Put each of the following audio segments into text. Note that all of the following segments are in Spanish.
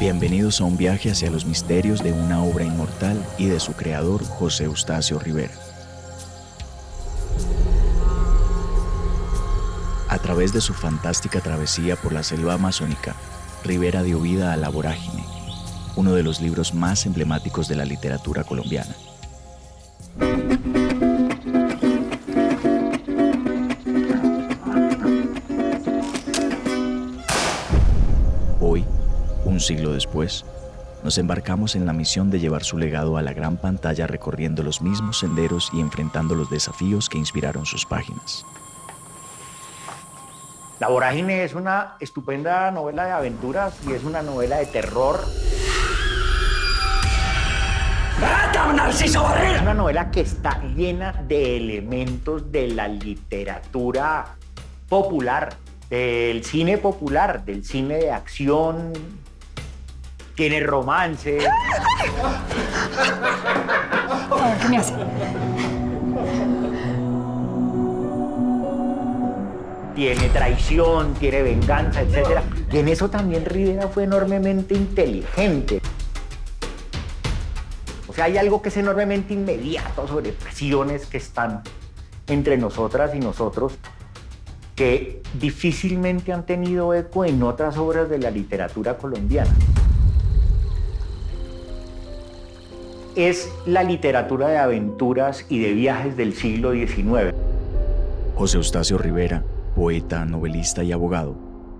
Bienvenidos a un viaje hacia los misterios de una obra inmortal y de su creador, José Eustacio Rivera. A través de su fantástica travesía por la selva amazónica, Rivera dio vida a La Vorágine, uno de los libros más emblemáticos de la literatura colombiana. Hoy, un siglo después, nos embarcamos en la misión de llevar su legado a la gran pantalla recorriendo los mismos senderos y enfrentando los desafíos que inspiraron sus páginas. La Vorágine es una estupenda novela de aventuras y es una novela de terror. Es una novela que está llena de elementos de la literatura popular, del cine popular, del cine de acción. Tiene romance. ¿Qué me hace? Tiene traición, tiene venganza, etc. Y en eso también Rivera fue enormemente inteligente. O sea, hay algo que es enormemente inmediato sobre pasiones que están entre nosotras y nosotros que difícilmente han tenido eco en otras obras de la literatura colombiana. Es la literatura de aventuras y de viajes del siglo XIX. José Eustacio Rivera, poeta, novelista y abogado,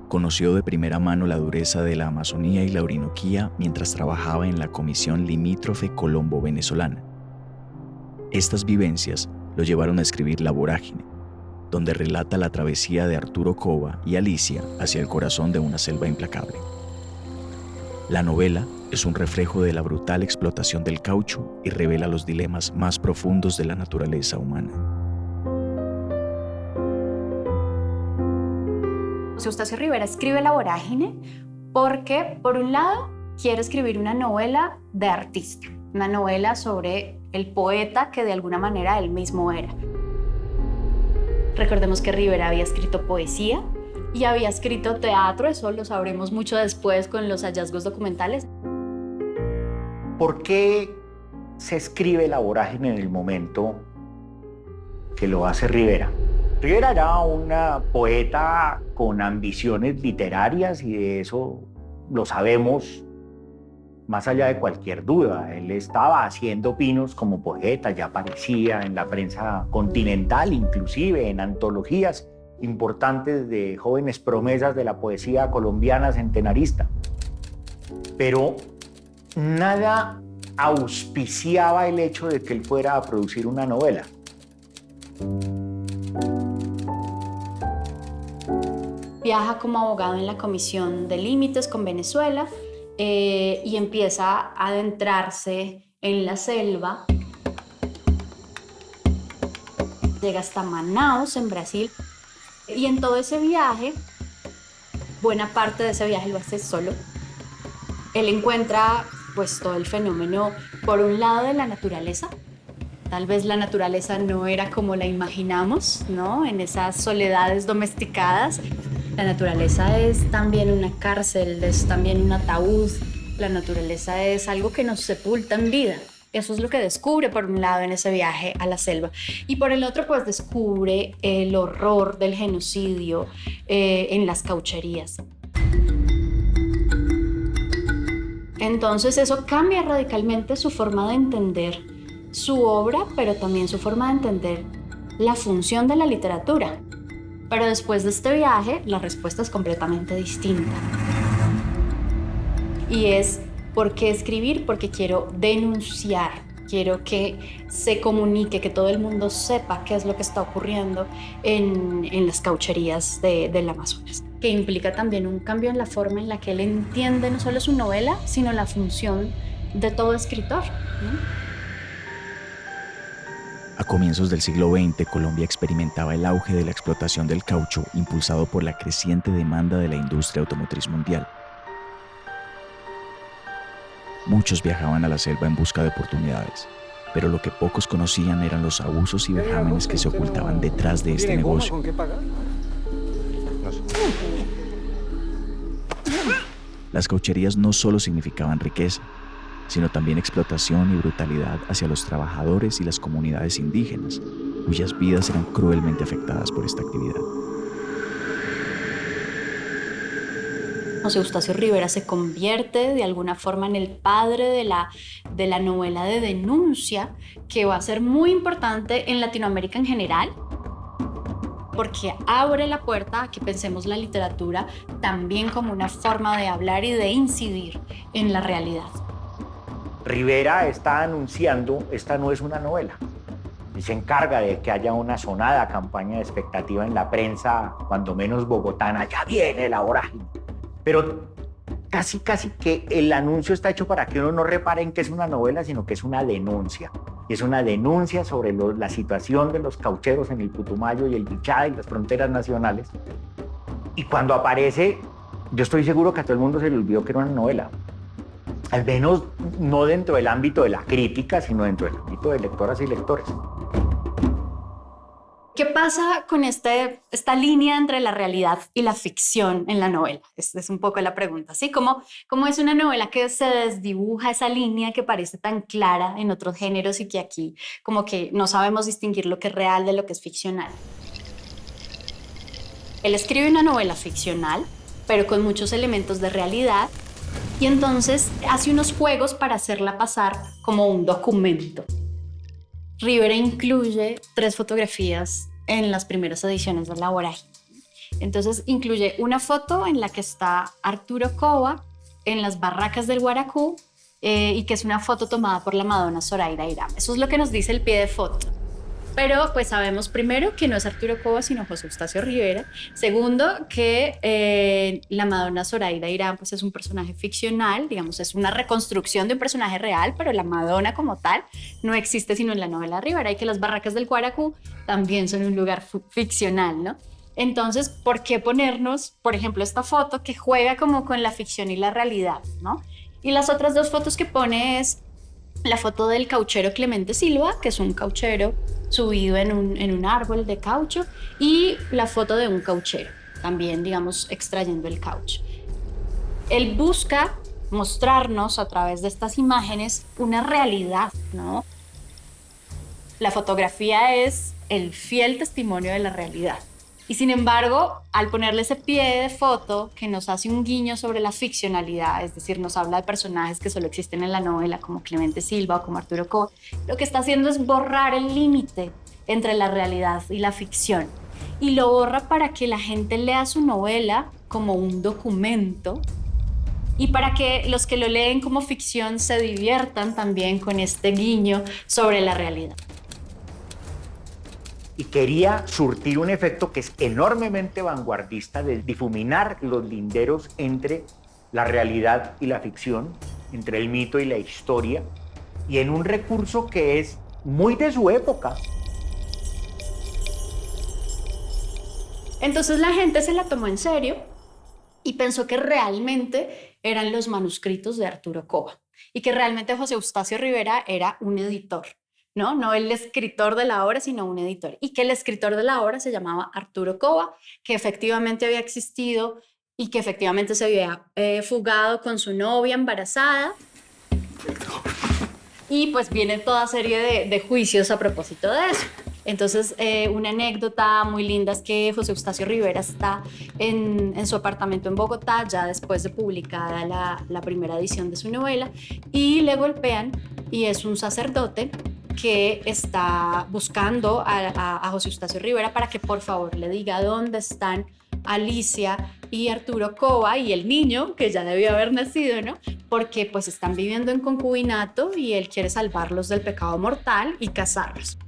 conoció de primera mano la dureza de la Amazonía y la Orinoquía mientras trabajaba en la Comisión Limítrofe Colombo-Venezolana. Estas vivencias lo llevaron a escribir La Vorágine, donde relata la travesía de Arturo Cova y Alicia hacia el corazón de una selva implacable. La novela es un reflejo de la brutal explotación del caucho y revela los dilemas más profundos de la naturaleza humana. José Eustacio Rivera escribe La Vorágine porque, por un lado, quiere escribir una novela de artista, una novela sobre el poeta que de alguna manera él mismo era. Recordemos que Rivera había escrito poesía y había escrito teatro, eso lo sabremos mucho después con los hallazgos documentales. ¿Por qué se escribe La Vorágine en el momento que lo hace Rivera? Rivera era una poeta con ambiciones literarias y de eso lo sabemos más allá de cualquier duda. Él estaba haciendo pinos como poeta, ya aparecía en la prensa continental, inclusive en antologías importantes de jóvenes promesas de la poesía colombiana centenarista. Pero nada auspiciaba el hecho de que él fuera a producir una novela. Viaja como abogado en la Comisión de Límites con Venezuela y empieza a adentrarse en la selva. Llega hasta Manaus, en Brasil, y en todo ese viaje, buena parte de ese viaje lo hace solo. Él encuentra pues todo el fenómeno, por un lado, de la naturaleza. Tal vez la naturaleza no era como la imaginamos, ¿no? En esas soledades domesticadas. La naturaleza es también una cárcel, es también un ataúd. La naturaleza es algo que nos sepulta en vida. Eso es lo que descubre por un lado en ese viaje a la selva. Y por el otro, pues descubre el horror del genocidio en las caucherías. Entonces eso cambia radicalmente su forma de entender su obra, pero también su forma de entender la función de la literatura. Pero después de este viaje, la respuesta es completamente distinta. Y es, ¿por qué escribir? Porque quiero denunciar, quiero que se comunique, que todo el mundo sepa qué es lo que está ocurriendo en las caucherías del Amazonas. Que implica también un cambio en la forma en la que él entiende no solo su novela, sino la función de todo escritor, ¿no? A comienzos del siglo XX, Colombia experimentaba el auge de la explotación del caucho, impulsado por la creciente demanda de la industria automotriz mundial. Muchos viajaban a la selva en busca de oportunidades, pero lo que pocos conocían eran los abusos y vejámenes que se ocultaban detrás de este negocio. ¿Con qué pagar? No sé. Las caucherías no solo significaban riqueza, sino también explotación y brutalidad hacia los trabajadores y las comunidades indígenas, cuyas vidas eran cruelmente afectadas por esta actividad. José Eustacio Rivera se convierte de alguna forma en el padre de la novela de denuncia, que va a ser muy importante en Latinoamérica en general, porque abre la puerta a que pensemos la literatura también como una forma de hablar y de incidir en la realidad. Rivera está anunciando, esta no es una novela. Y se encarga de que haya una sonada campaña de expectativa en la prensa, cuando menos bogotana, ya viene la vorágine. Pero casi que el anuncio está hecho para que uno no repare en que es una novela, sino que es una denuncia. Y es una denuncia sobre la situación de los caucheros en el Putumayo y el Bichada y las fronteras nacionales. Y cuando aparece, yo estoy seguro que a todo el mundo se le olvidó que era una novela. Al menos no dentro del ámbito de la crítica, sino dentro del ámbito de lectoras y lectores. ¿Qué pasa con esta línea entre la realidad y la ficción en la novela? Es un poco la pregunta, ¿sí? ¿Cómo es una novela que se desdibuja esa línea que parece tan clara en otros géneros y que aquí como que no sabemos distinguir lo que es real de lo que es ficcional? Él escribe una novela ficcional, pero con muchos elementos de realidad, y entonces hace unos juegos para hacerla pasar como un documento. Rivera incluye 3 fotografías en las primeras ediciones de La Vorágine. Entonces incluye una foto en la que está Arturo Cova en las barracas del Guaracú y que es una foto tomada por la Madonna Zoraida Irán. Eso es lo que nos dice el pie de foto. Pero pues sabemos primero que no es Arturo Cova, sino José Eustacio Rivera. Segundo, que la Madonna Zoraida Irán pues es un personaje ficcional, digamos, es una reconstrucción de un personaje real, pero la Madonna como tal no existe sino en la novela de Rivera, y que las barracas del Guaracú también son un lugar ficcional, ¿no? Entonces, ¿por qué ponernos, por ejemplo, esta foto que juega como con la ficción y la realidad, ¿no? Y las otras 2 fotos que pone es la foto del cauchero Clemente Silva, que es un cauchero subido en un árbol de caucho, y la foto de un cauchero, también, digamos, extrayendo el caucho. Él busca mostrarnos a través de estas imágenes una realidad, ¿no? La fotografía es el fiel testimonio de la realidad. Y sin embargo, al ponerle ese pie de foto que nos hace un guiño sobre la ficcionalidad, es decir, nos habla de personajes que solo existen en la novela, como Clemente Silva o como Arturo Cova, lo que está haciendo es borrar el límite entre la realidad y la ficción. Y lo borra para que la gente lea su novela como un documento y para que los que lo leen como ficción se diviertan también con este guiño sobre la realidad. Y quería surtir un efecto que es enormemente vanguardista de difuminar los linderos entre la realidad y la ficción, entre el mito y la historia, y en un recurso que es muy de su época. Entonces la gente se la tomó en serio y pensó que realmente eran los manuscritos de Arturo Cova y que realmente José Eustacio Rivera era un editor. No el escritor de la obra, sino un editor. Y que el escritor de la obra se llamaba Arturo Cova, que efectivamente había existido y que efectivamente se había fugado con su novia embarazada. Y pues viene toda serie de juicios a propósito de eso. Entonces, una anécdota muy linda es que José Eustacio Rivera está en su apartamento en Bogotá, ya después de publicada la primera edición de su novela, y le golpean, y es un sacerdote que está buscando a José Eustacio Rivera para que por favor le diga dónde están Alicia y Arturo Cova y el niño que ya debió haber nacido, ¿no? Porque pues están viviendo en concubinato y él quiere salvarlos del pecado mortal y casarlos.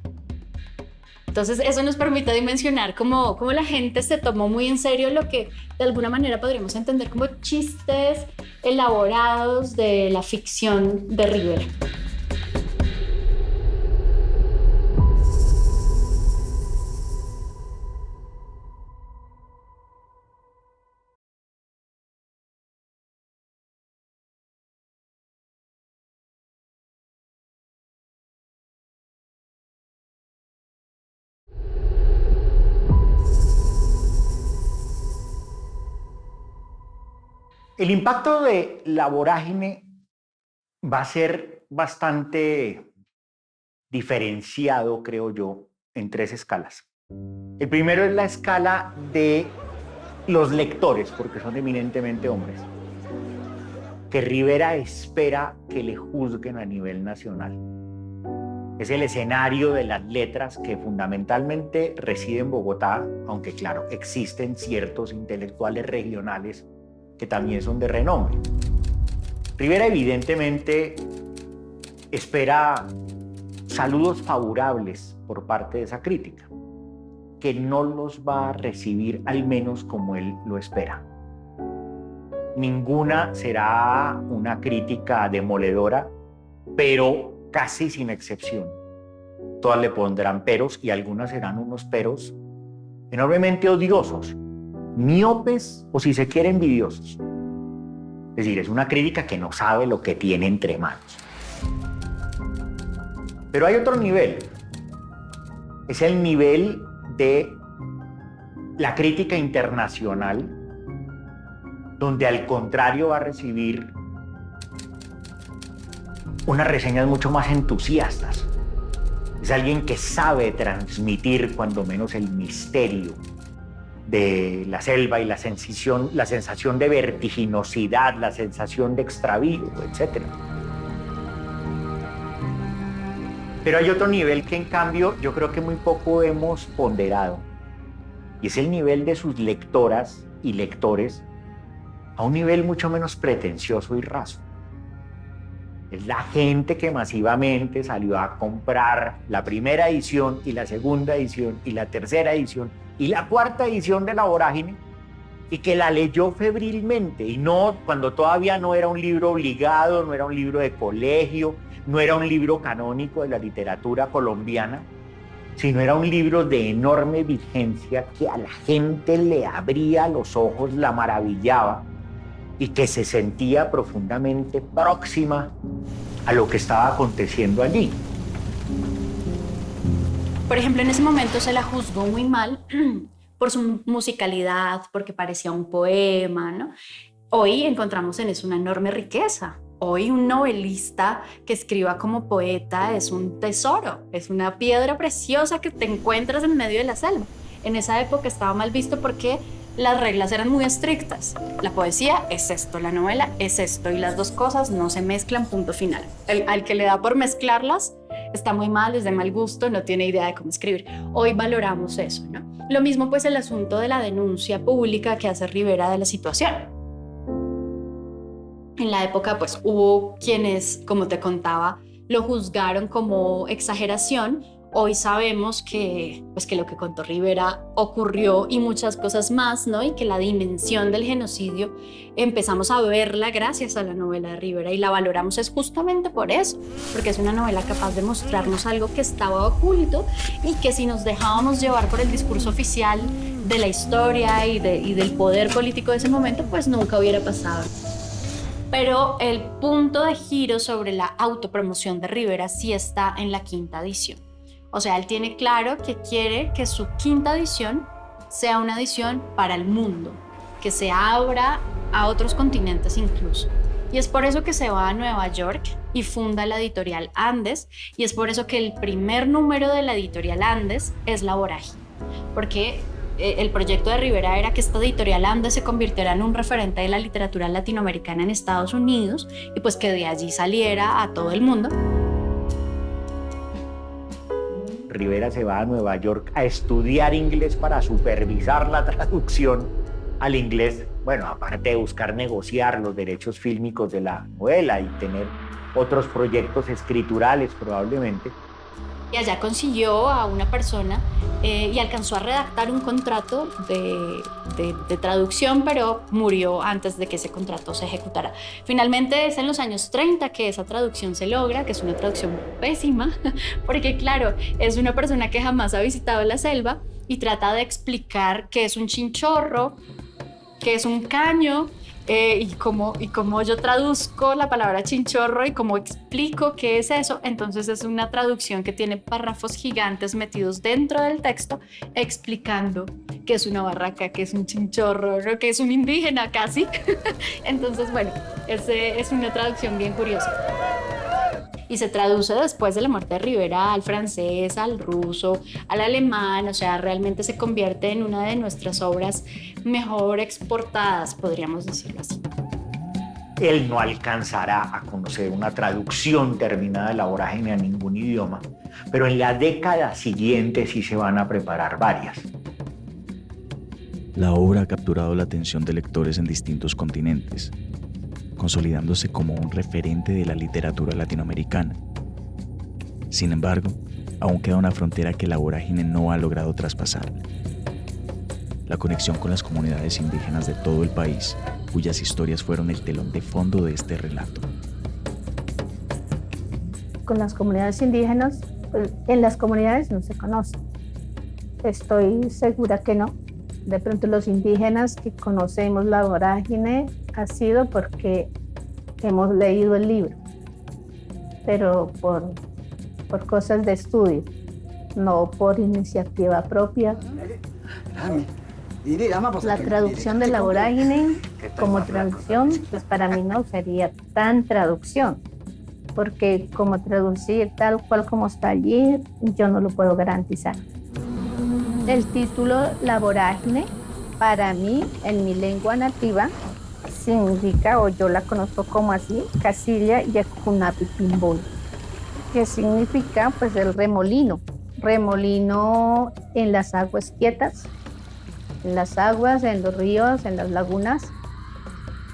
Entonces eso nos permite dimensionar cómo la gente se tomó muy en serio lo que de alguna manera podríamos entender como chistes elaborados de la ficción de Rivera. El impacto de la vorágine va a ser bastante diferenciado, creo yo, en 3 escalas. El primero es la escala de los lectores, porque son eminentemente hombres, que Rivera espera que le juzguen a nivel nacional. Es el escenario de las letras que fundamentalmente reside en Bogotá, aunque claro, existen ciertos intelectuales regionales que también son de renombre. Rivera evidentemente espera saludos favorables por parte de esa crítica, que no los va a recibir al menos como él lo espera. Ninguna será una crítica demoledora, pero casi sin excepción. Todas le pondrán peros y algunas serán unos peros enormemente odiosos, miopes o si se quiere envidiosos. Es decir, es una crítica que no sabe lo que tiene entre manos. Pero hay otro nivel. Es el nivel de la crítica internacional, donde al contrario va a recibir unas reseñas mucho más entusiastas. Es alguien que sabe transmitir cuando menos el misterio de la selva y la sensación de vertiginosidad, la sensación de extravío, etc. Pero hay otro nivel que en cambio yo creo que muy poco hemos ponderado, y es el nivel de sus lectoras y lectores a un nivel mucho menos pretencioso y raso. Es la gente que masivamente salió a comprar la primera edición y la segunda edición y la tercera edición y la cuarta edición de La Vorágine y que la leyó febrilmente, y no cuando todavía no era un libro obligado, no era un libro de colegio, no era un libro canónico de la literatura colombiana, sino era un libro de enorme vigencia que a la gente le abría los ojos, la maravillaba y que se sentía profundamente próxima a lo que estaba aconteciendo allí. Por ejemplo, en ese momento se la juzgó muy mal por su musicalidad, porque parecía un poema, ¿no? Hoy encontramos en eso una enorme riqueza. Hoy un novelista que escriba como poeta es un tesoro, es una piedra preciosa que te encuentras en medio de la selva. En esa época estaba mal visto porque las reglas eran muy estrictas. La poesía es esto, la novela es esto, y las dos cosas no se mezclan, punto final. Al que le da por mezclarlas está muy mal, es de mal gusto, no tiene idea de cómo escribir. Hoy valoramos eso, ¿no? Lo mismo pues el asunto de la denuncia pública que hace Rivera de la situación. En la época pues hubo quienes, como te contaba, lo juzgaron como exageración. Hoy sabemos que lo que contó Rivera ocurrió y muchas cosas más, ¿no? Y que la dimensión del genocidio empezamos a verla gracias a la novela de Rivera, y la valoramos es justamente por eso, porque es una novela capaz de mostrarnos algo que estaba oculto y que si nos dejábamos llevar por el discurso oficial de la historia y del poder político de ese momento, pues nunca hubiera pasado. Pero el punto de giro sobre la autopromoción de Rivera sí está en la quinta edición. O sea, él tiene claro que quiere que su quinta edición sea una edición para el mundo, que se abra a otros continentes incluso. Y es por eso que se va a Nueva York y funda la editorial Andes, y es por eso que el primer número de la editorial Andes es La Vorágine, porque el proyecto de Rivera era que esta editorial Andes se convirtiera en un referente de la literatura latinoamericana en Estados Unidos, y pues que de allí saliera a todo el mundo. Rivera se va a Nueva York a estudiar inglés para supervisar la traducción al inglés. Bueno, aparte de buscar negociar los derechos fílmicos de la novela y tener otros proyectos escriturales probablemente. Y allá consiguió a una persona y alcanzó a redactar un contrato de traducción, pero murió antes de que ese contrato se ejecutara. Finalmente es en los años 30 que esa traducción se logra, que es una traducción pésima, porque claro, es una persona que jamás ha visitado la selva y trata de explicar qué es un chinchorro, qué es un caño, y cómo yo traduzco la palabra chinchorro y cómo explico qué es eso. Entonces es una traducción que tiene párrafos gigantes metidos dentro del texto explicando qué es una barraca, qué es un chinchorro, qué es un indígena casi. Entonces, bueno, es una traducción bien curiosa. Y se traduce después de la muerte de Rivera al francés, al ruso, al alemán, o sea, realmente se convierte en una de nuestras obras mejor exportadas, podríamos decirlo así. Él no alcanzará a conocer una traducción terminada de La Vorágine a ningún idioma, pero en la década siguiente sí se van a preparar varias. La obra ha capturado la atención de lectores en distintos continentes, consolidándose como un referente de la literatura latinoamericana. Sin embargo, aún queda una frontera que La Vorágine no ha logrado traspasar: la conexión con las comunidades indígenas de todo el país, cuyas historias fueron el telón de fondo de este relato. Con las comunidades indígenas, pues, en las comunidades no se conoce. Estoy segura que no. De pronto los indígenas que conocemos La Vorágine ha sido porque hemos leído el libro, pero por cosas de estudio, no por iniciativa propia. La traducción de La Vorágine como traducción, pues para mí no sería tan traducción, porque como traducir tal cual como está allí, yo no lo puedo garantizar. El título La Vorágine, para mí, en mi lengua nativa, significa, o yo la conozco como así, Casilla Yacunapipimbol, que significa pues el remolino en las aguas quietas, en las aguas, en los ríos, en las lagunas,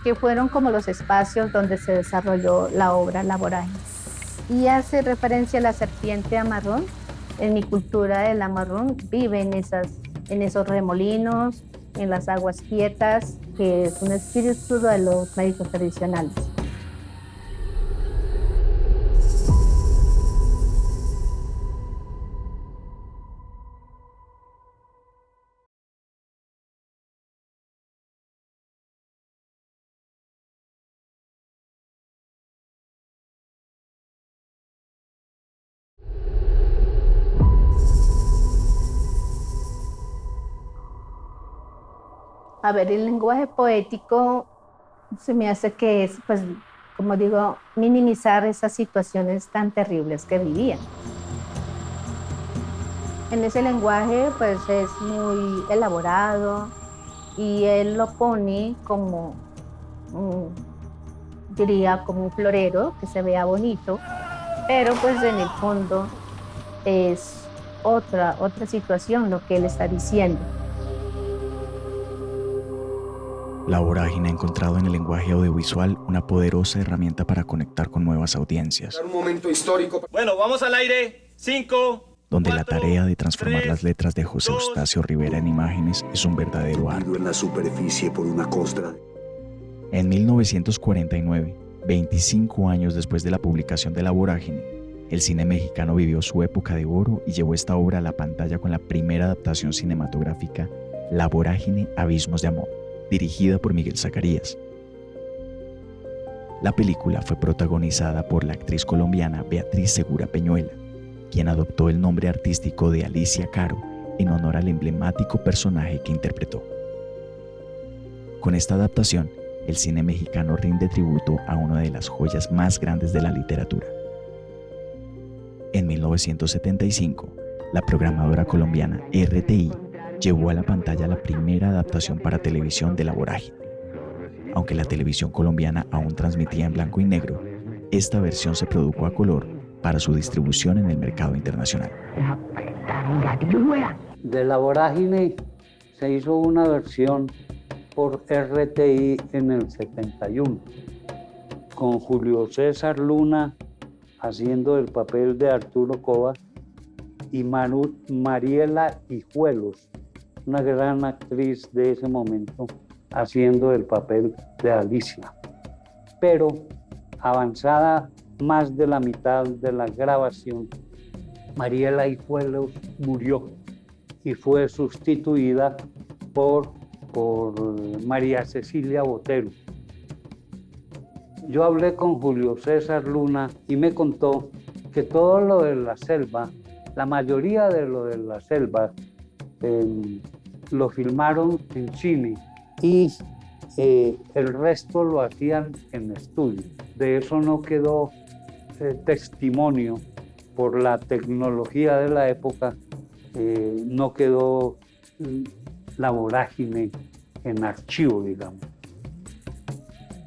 que fueron como los espacios donde se desarrolló la obra La Vorágine. Y hace referencia a la serpiente amarrón. En mi cultura el amarrón vive en esos remolinos, en las aguas quietas, que es un espíritu de los médicos tradicionales. A ver, el lenguaje poético se me hace que es, pues, como digo, minimizar esas situaciones tan terribles que vivían. En ese lenguaje, pues, es muy elaborado y él lo pone como, diría, como un florero que se vea bonito, pero pues en el fondo es otra situación lo que él está diciendo. La Vorágine ha encontrado en el lenguaje audiovisual una poderosa herramienta para conectar con nuevas audiencias. Un momento histórico. Bueno, vamos al aire. 5. Donde la tarea de transformar las letras de José Eustacio Rivera en imágenes es un verdadero arte. En la superficie por una costra. En 1949, 25 años después de la publicación de La Vorágine, el cine mexicano vivió su época de oro y llevó esta obra a la pantalla con la primera adaptación cinematográfica, La Vorágine, Abismos de Amor, dirigida por Miguel Zacarías. La película fue protagonizada por la actriz colombiana Beatriz Segura Peñuela, quien adoptó el nombre artístico de Alicia Caro en honor al emblemático personaje que interpretó. Con esta adaptación, el cine mexicano rinde tributo a una de las joyas más grandes de la literatura. En 1975, la programadora colombiana RTI llevó a la pantalla la primera adaptación para televisión de La Vorágine. Aunque la televisión colombiana aún transmitía en blanco y negro, esta versión se produjo a color para su distribución en el mercado internacional. De La Vorágine se hizo una versión por RTI en el 71, con Julio César Luna haciendo el papel de Arturo Cova y Mariela Hijuelos, una gran actriz de ese momento, haciendo el papel de Alicia. Pero avanzada más de la mitad de la grabación, Mariela Hijuelos murió y fue sustituida por María Cecilia Botero, Yo hablé con Julio César Luna y me contó que todo lo de la selva, la mayoría de lo de la selva, lo filmaron en cine y el resto lo hacían en estudio. De eso no quedó testimonio por la tecnología de la época, no quedó la vorágine en archivo, digamos.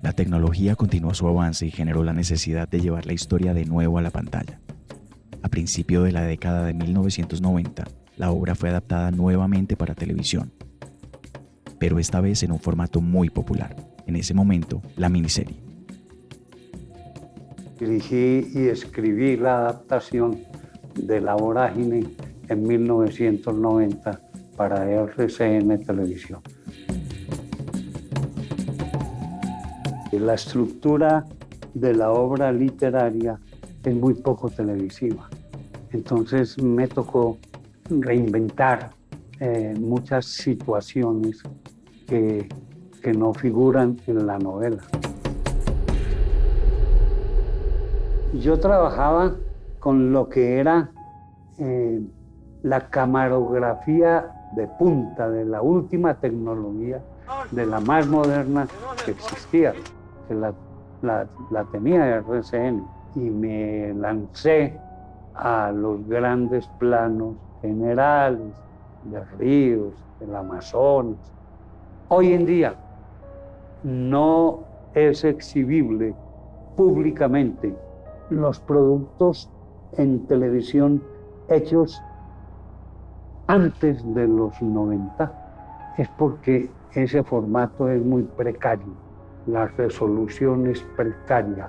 La tecnología continuó su avance y generó la necesidad de llevar la historia de nuevo a la pantalla. A principio de la década de 1990, la obra fue adaptada nuevamente para televisión, pero esta vez en un formato muy popular, en ese momento, la miniserie. Dirigí y escribí la adaptación de La Vorágine en 1990 para RCN Televisión. La estructura de la obra literaria es muy poco televisiva. Entonces me tocó reinventar muchas situaciones que no figuran en la novela. Yo trabajaba con lo que era la camarografía de punta, de la última tecnología, de la más moderna que existía, que la tenía RCN, y me lancé a los grandes planos generales de ríos, del Amazonas. Hoy en día no es exhibible públicamente los productos en televisión hechos antes de los 90. Es porque ese formato es muy precario, la resolución es precaria,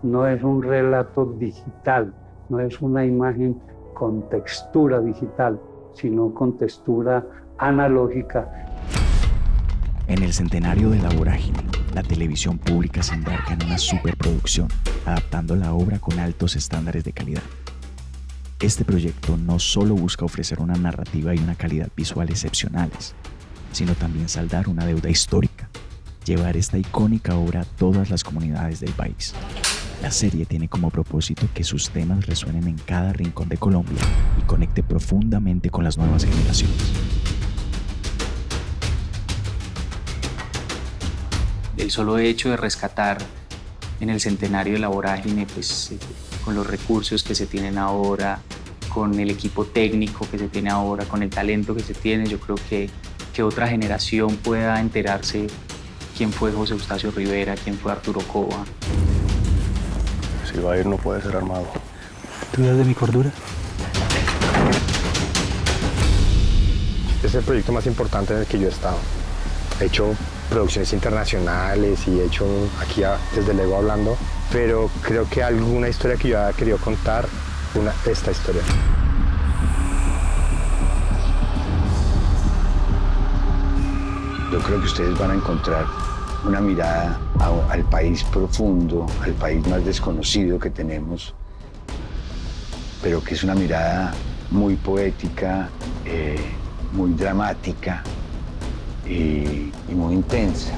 no es un relato digital, no es una imagen con textura digital, sino con textura analógica. En el centenario de La Vorágine, la televisión pública se embarca en una superproducción, adaptando la obra con altos estándares de calidad. Este proyecto no solo busca ofrecer una narrativa y una calidad visual excepcionales, sino también saldar una deuda histórica, llevar esta icónica obra a todas las comunidades del país. La serie tiene como propósito que sus temas resuenen en cada rincón de Colombia y conecte profundamente con las nuevas generaciones. El solo hecho de rescatar en el centenario de La Vorágine, pues con los recursos que se tienen ahora, con el equipo técnico que se tiene ahora, con el talento que se tiene, yo creo que otra generación pueda enterarse quién fue José Eustacio Rivera, quién fue Arturo Cova. Si va a ir, no puede ser armado. ¿Dudas de mi cordura? Es el proyecto más importante en el que yo he estado. He hecho producciones internacionales y he hecho aquí desde Lego hablando, pero creo que alguna historia que yo haya querido contar, esta historia. Yo creo que ustedes van a encontrar una mirada al país profundo, al país más desconocido que tenemos, pero que es una mirada muy poética, muy dramática y muy intensa.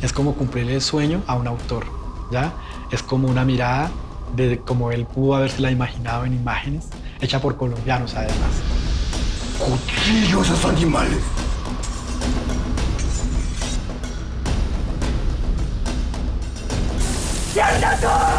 Es como cumplirle el sueño a un autor, ¿ya? Es como una mirada de cómo él pudo habérsela imaginado en imágenes, hecha por colombianos además. ¡Cuchillo esos animales! ¡Cierra todo!